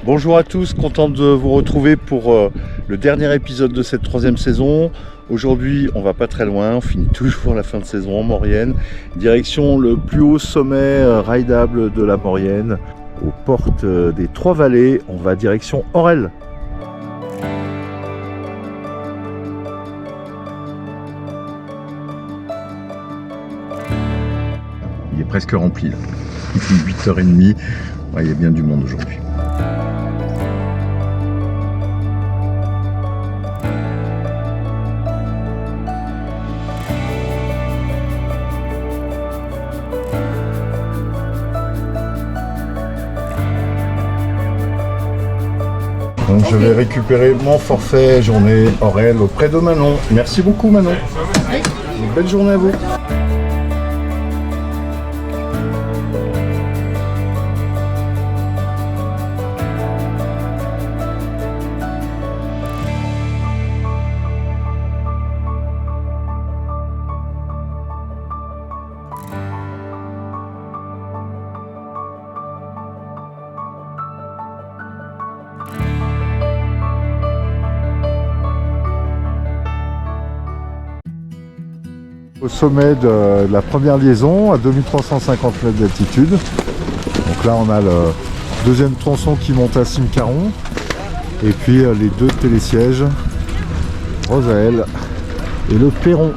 Bonjour à tous, content de vous retrouver pour le dernier épisode de cette 3e saison. Aujourd'hui, on va pas très loin, on finit toujours la fin de saison en Maurienne. Direction le plus haut sommet rideable de la Maurienne, aux portes des Trois-Vallées. On va direction Orel. Il est presque rempli là. Il fait 8h30. Ouais, il y a bien du monde aujourd'hui. Donc je vais récupérer mon forfait journée Orel auprès de Manon. Merci beaucoup Manon. Une belle journée à vous. Au sommet de la première liaison à 2350 mètres d'altitude. Donc là on a le deuxième tronçon qui monte à Simcaron et puis les deux télésièges, Rosaël et le Perron.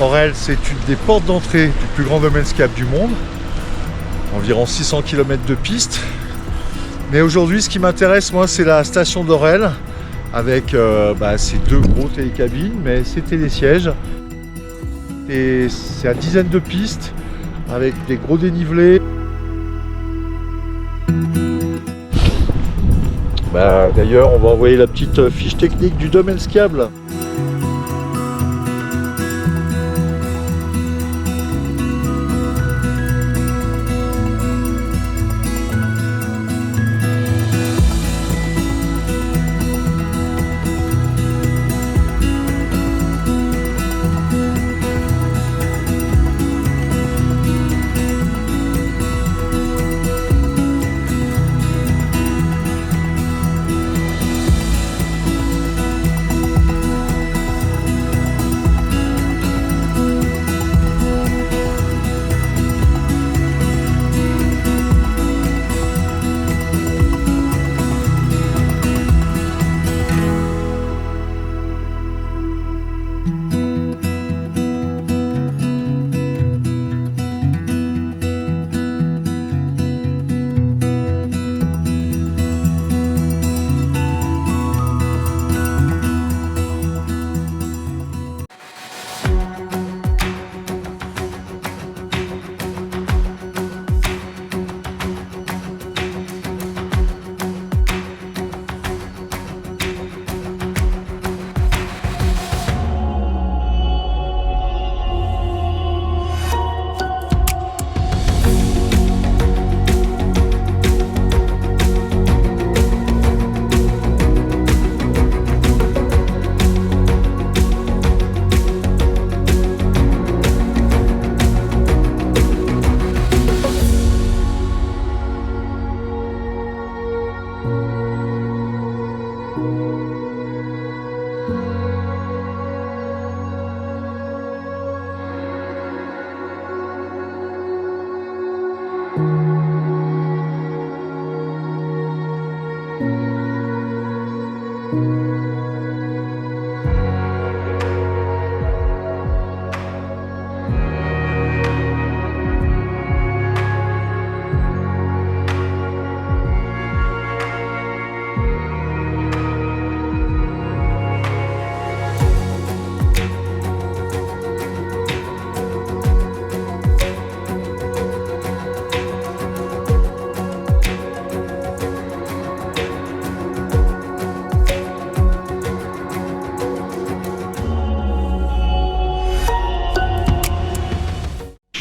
Orel, c'est une des portes d'entrée du plus grand domaine skiable du monde. Environ 600 km de piste. Mais aujourd'hui, ce qui m'intéresse, moi, c'est la station d'Orel avec ces deux gros télécabines, mais ces télésièges. Et c'est à dizaines de pistes avec des gros dénivelés. D'ailleurs, on va envoyer la petite fiche technique du domaine skiable.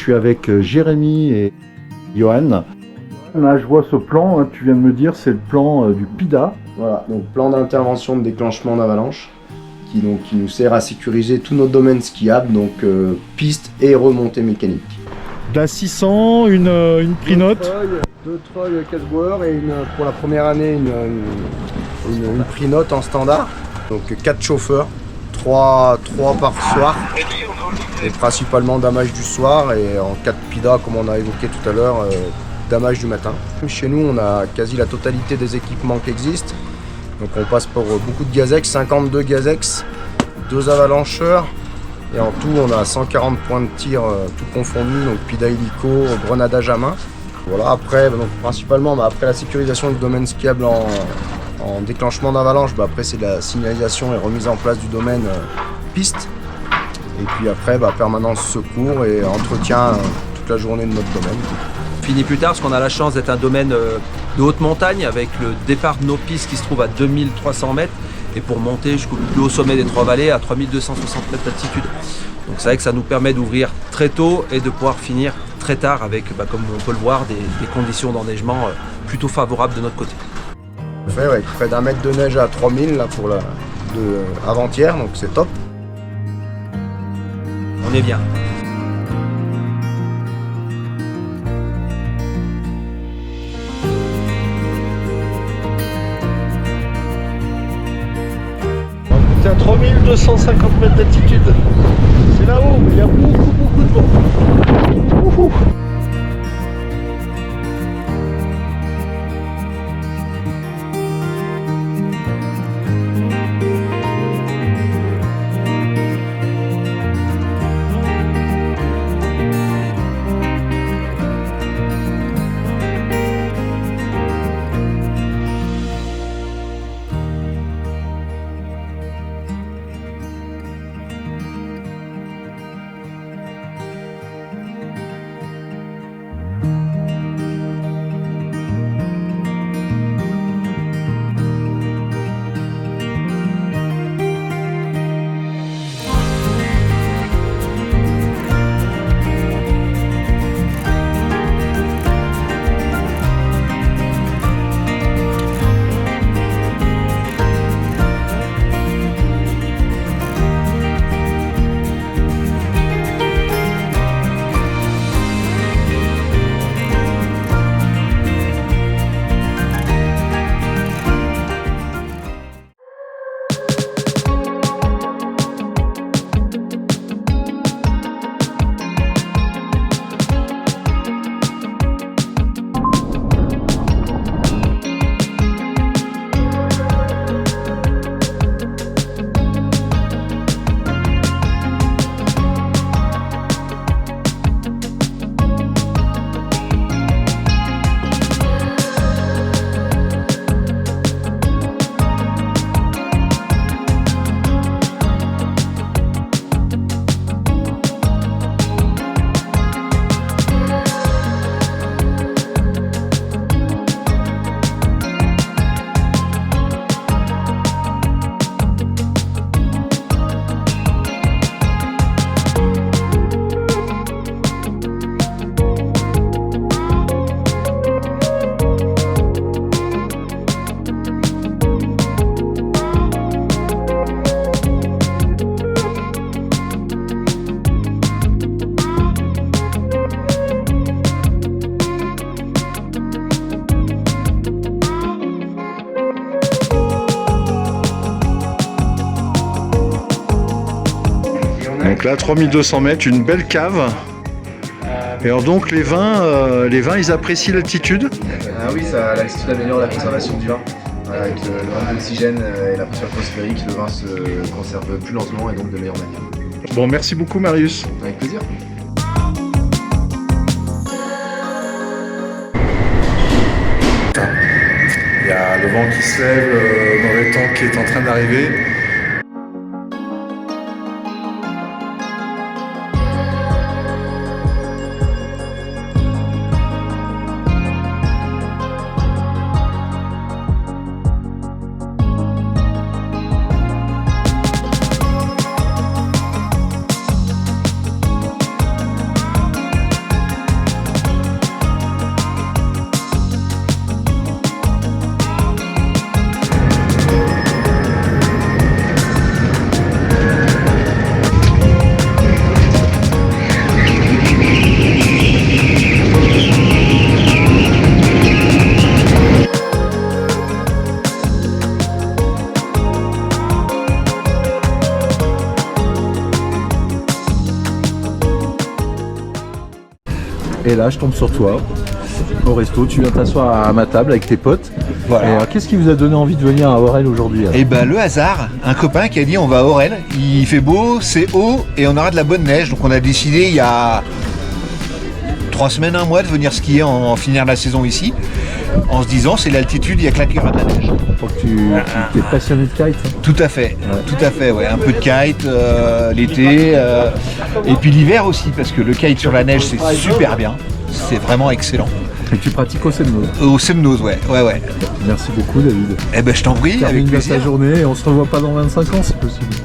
suis avec Jérémy et Johan. Là, je vois ce plan, tu viens de me dire, c'est le plan du PIDA. Voilà, donc plan d'intervention de déclenchement d'avalanche qui nous sert à sécuriser tous nos domaines skiables, donc piste et remontée mécanique. La 600, une prinote. Deux treuils casse-boeur et pour la première année une prinote en standard. Donc 4 chauffeurs, 3 par soir et principalement damage du soir et en 4 PIDA comme on a évoqué tout à l'heure, damage du matin. Chez nous on a quasi la totalité des équipements qui existent. Donc on passe pour beaucoup de Gazex, 52 Gazex, 2 avalancheurs et en tout on a 140 points de tir tout confondu, donc PIDA hélico, grenadage à main. Voilà, après, donc, principalement après la sécurisation du domaine skiable en déclenchement d'avalanche, après c'est la signalisation et remise en place du domaine piste. Et puis après permanence secours et entretien toute la journée de notre domaine. Fini plus tard parce qu'on a la chance d'être un domaine de haute montagne avec le départ de nos pistes qui se trouve à 2300 mètres et pour monter jusqu'au plus haut sommet des Trois-Vallées à 3260 mètres d'altitude. Donc c'est vrai que ça nous permet d'ouvrir très tôt et de pouvoir finir très tard avec, comme on peut le voir, des conditions d'enneigement plutôt favorables de notre côté. On fait près d'1 mètre de neige à 3000 là, pour avant-hier, donc c'est top. On est bien. On est à 3250 mètres d'altitude. C'est là-haut, mais il y a beaucoup de vent. Ouhou. Donc là, 3200 mètres, une belle cave. Et alors donc les vins ils apprécient l'altitude? Ah oui, l'altitude améliore la conservation du vin. Voilà, avec le manque d'oxygène et la pression atmosphérique, le vin se conserve plus lentement et donc de meilleure manière. Bon, merci beaucoup Marius. Avec plaisir. Il y a le vent qui se lève dans le temps qui est en train d'arriver. Et là, je tombe sur toi au resto. Tu viens t'asseoir à ma table avec tes potes. Voilà. Et alors, qu'est-ce qui vous a donné envie de venir à Orel aujourd'hui? Et ben le hasard, un copain qui a dit on va à Orel, il fait beau, c'est haut et on aura de la bonne neige. Donc on a décidé il y a 3 semaines, un mois de venir skier, en finir la saison ici, en se disant c'est l'altitude, il y a que là qu'il y aura de la neige. Je crois que tu es passionné de kite. Hein. Tout à fait, ouais. Un peu de kite l'été et puis l'hiver aussi parce que le kite sur la neige c'est super bien, c'est vraiment excellent. Et tu pratiques au Semnoz. Au Semnoz, ouais. Merci beaucoup, David. Eh ben je t'en prie, avec Termine bien plaisir. ta journée et on se revoit pas dans 25 ans si possible.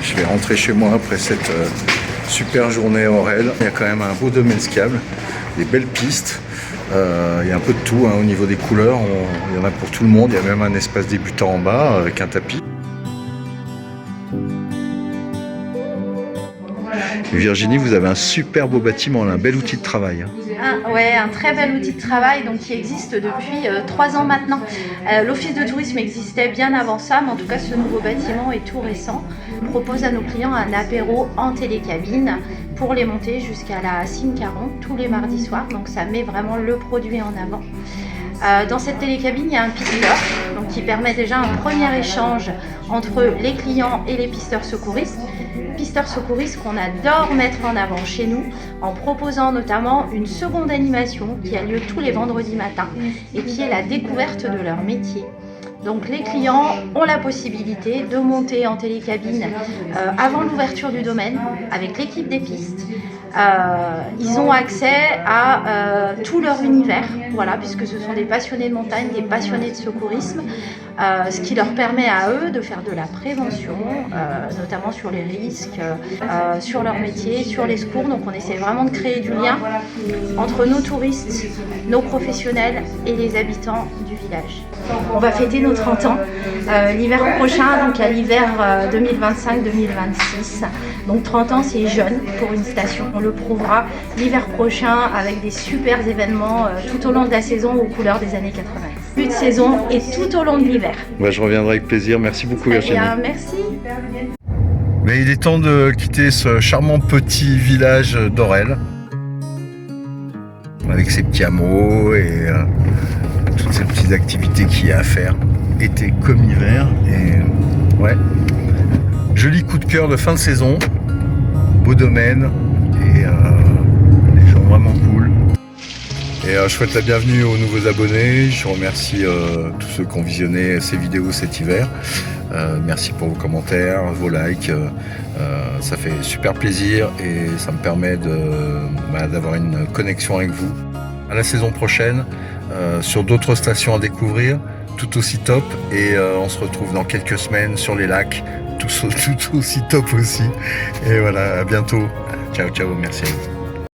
Je vais rentrer chez moi après cette super journée à Orel. Il y a quand même un beau domaine skiable, des belles pistes. Il y a un peu de tout hein, au niveau des couleurs. Il y en a pour tout le monde. Il y a même un espace débutant en bas avec un tapis. Virginie, vous avez un super beau bâtiment, un bel outil de travail. Un très bel outil de travail donc, qui existe depuis 3 ans maintenant. L'office de tourisme existait bien avant ça, mais en tout cas ce nouveau bâtiment est tout récent. On propose à nos clients un apéro en télécabine pour les monter jusqu'à la Cime 40 tous les mardis soirs, donc ça met vraiment le produit en avant. Dans cette télécabine, il y a un pisteur donc, qui permet déjà un premier échange entre les clients et les pisteurs secouristes. Pisteurs secouristes qu'on adore mettre en avant chez nous en proposant notamment une seconde animation qui a lieu tous les vendredis matins et qui est la découverte de leur métier. Donc les clients ont la possibilité de monter en télécabine avant l'ouverture du domaine avec l'équipe des pistes. Ils ont accès à tout leur univers, voilà, puisque ce sont des passionnés de montagne, des passionnés de secourisme, ce qui leur permet à eux de faire de la prévention, notamment sur les risques, sur leur métier, sur les secours. Donc on essaie vraiment de créer du lien entre nos touristes, nos professionnels et les habitants du village. On va fêter nos 30 ans l'hiver prochain, donc à l'hiver 2025-2026. Donc 30 ans, c'est jeune pour une station. On le prouvera l'hiver prochain avec des super événements tout au long de la saison aux couleurs des années 80. Plus de saison et tout au long de l'hiver. Ouais, je reviendrai avec plaisir. Merci beaucoup Virginie. Merci. Mais il est temps de quitter ce charmant petit village d'Orel avec ses petits hameaux et toutes ces petites activités qu'il y a à faire, été comme hiver. Et ouais, joli coup de cœur de fin de saison, beau domaine et des gens vraiment cool. Et je souhaite la bienvenue aux nouveaux abonnés. Je remercie tous ceux qui ont visionné ces vidéos cet hiver. Merci pour vos commentaires, vos likes. Ça fait super plaisir et ça me permet d'avoir une connexion avec vous. À la saison prochaine, sur d'autres stations à découvrir, tout aussi top. Et on se retrouve dans quelques semaines sur les lacs, tout aussi top aussi. Et voilà, à bientôt. Ciao, ciao, merci à vous.